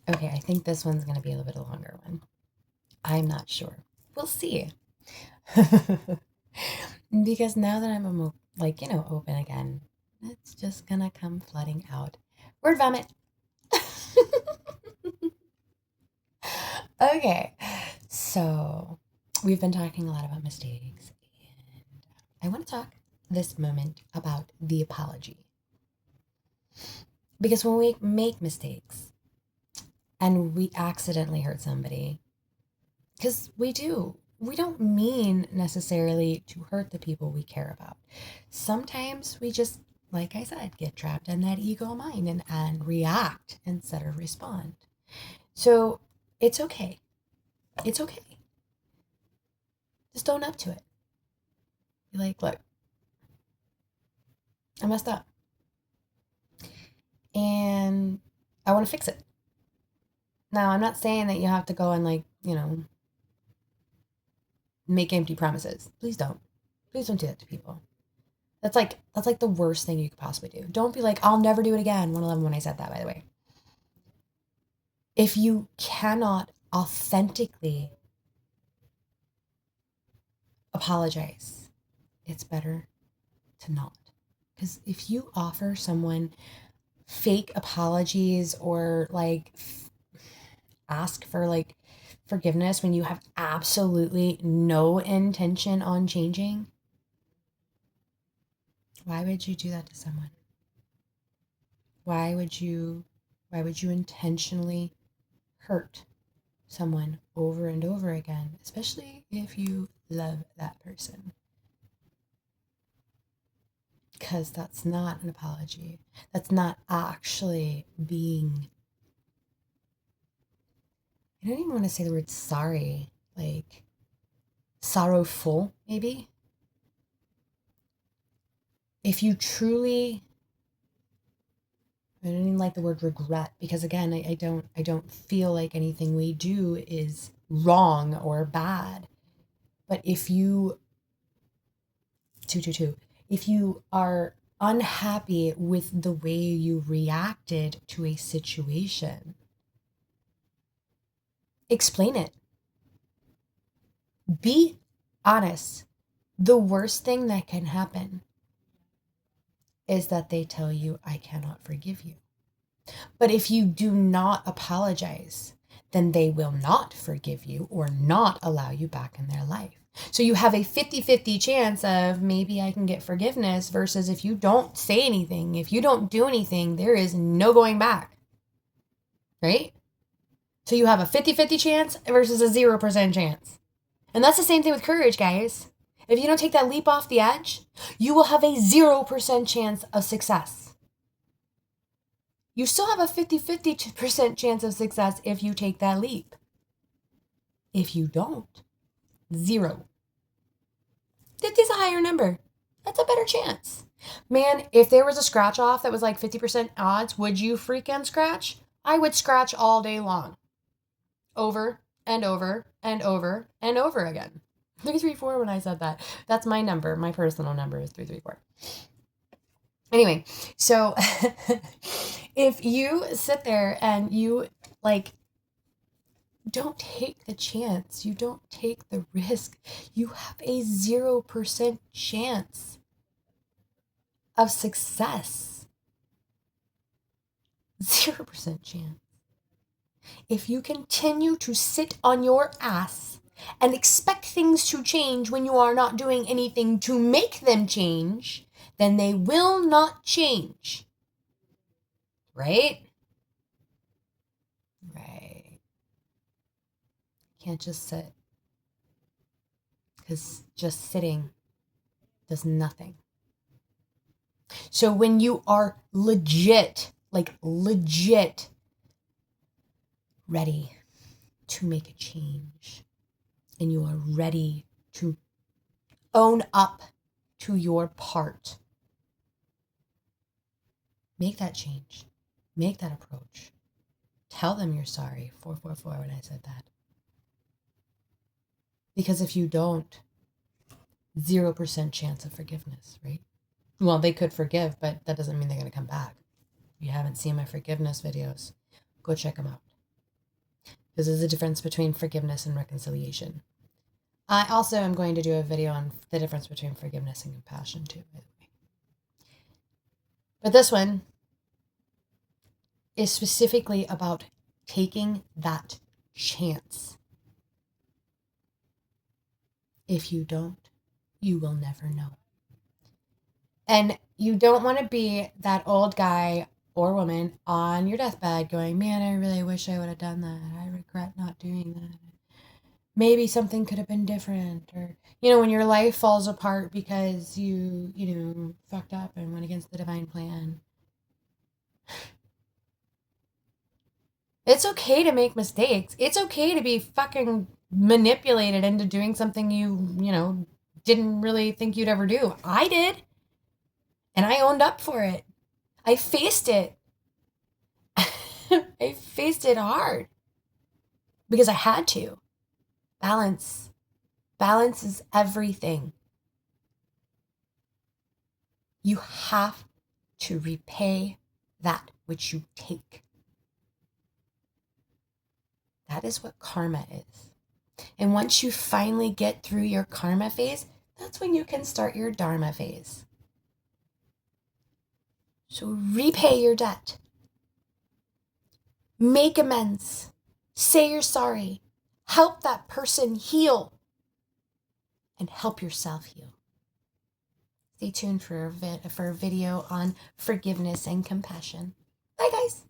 Okay, I think this one's going to be a little bit of a longer one. I'm not sure. We'll see. Because now that I'm open again, it's just going to come flooding out. Word vomit. Okay, so we've been talking a lot about mistakes, and I want to talk this moment about the apology. Because when we make mistakes and we accidentally hurt somebody, because we don't mean necessarily to hurt the people we care about. Sometimes we just, like I said, get trapped in that ego mind and react instead of respond. So it's okay. It's okay. Just own up to it. Be like, look, I messed up. And I want to fix it. Now, I'm not saying that you have to go and make empty promises. Please don't. Please don't do that to people. That's like the worst thing you could possibly do. Don't be like, I'll never do it again. 111 when I said that, by the way. If you cannot authentically apologize, it's better to not. Because if you offer someone fake apologies or ask for forgiveness when you have absolutely no intention on changing, why would you do that to someone? Why would you intentionally hurt someone over and over again, especially if you love that person? Because that's not an apology. That's not actually being, I don't even want to say the word sorry, like sorrowful, maybe. If you truly, I don't even like the word regret, because again, I don't feel like anything we do is wrong or bad. But if you if you are unhappy with the way you reacted to a situation, explain it. Be honest. The worst thing that can happen is that they tell you, I cannot forgive you. But if you do not apologize, then they will not forgive you or not allow you back in their life. So you have a 50-50 chance of maybe I can get forgiveness versus if you don't say anything, if you don't do anything, there is no going back. Right? So you have a 50-50 chance versus a 0% chance. And that's the same thing with courage, guys. If you don't take that leap off the edge, you will have a 0% chance of success. You still have a 50-50% chance of success if you take that leap. If you don't, 0. 50 is a higher number. That's a better chance. Man, if there was a scratch off that was like 50% odds, would you freaking scratch? I would scratch all day long. Over and over and over and over again. 334 when I said that. That's my number. My personal number is 334. Anyway, so if you sit there and you don't take the chance, you don't take the risk, you have a 0% chance of success. 0% chance. If you continue to sit on your ass and expect things to change when you are not doing anything to make them change, then they will not change. Right? Right. Can't just sit. Because just sitting does nothing. So when you are legit ready to make a change, and you are ready to own up to your part, make that change. Make that approach. Tell them you're sorry. 444 when I said that. Because if you don't, 0% chance of forgiveness, right? Well, they could forgive, but that doesn't mean they're going to come back. If you haven't seen my forgiveness videos, go check them out. Because there's a difference between forgiveness and reconciliation. I also am going to do a video on the difference between forgiveness and compassion too, by the way. But this one is specifically about taking that chance. If you don't, you will never know. And you don't want to be that old guy or woman on your deathbed going, man, I really wish I would have done that. I regret not doing that. Maybe something could have been different. Or, when your life falls apart because you fucked up and went against the divine plan. It's okay to make mistakes. It's okay to be fucking manipulated into doing something you didn't really think you'd ever do. I did. And I owned up for it. I faced it. I faced it hard. Because I had to. Balance. Balance is everything. You have to repay that which you take. That is what karma is. And once you finally get through your karma phase, that's when you can start your dharma phase. So repay your debt. Make amends. Say you're sorry. Help that person heal. And help yourself heal. Stay tuned for a video on forgiveness and compassion. Bye, guys.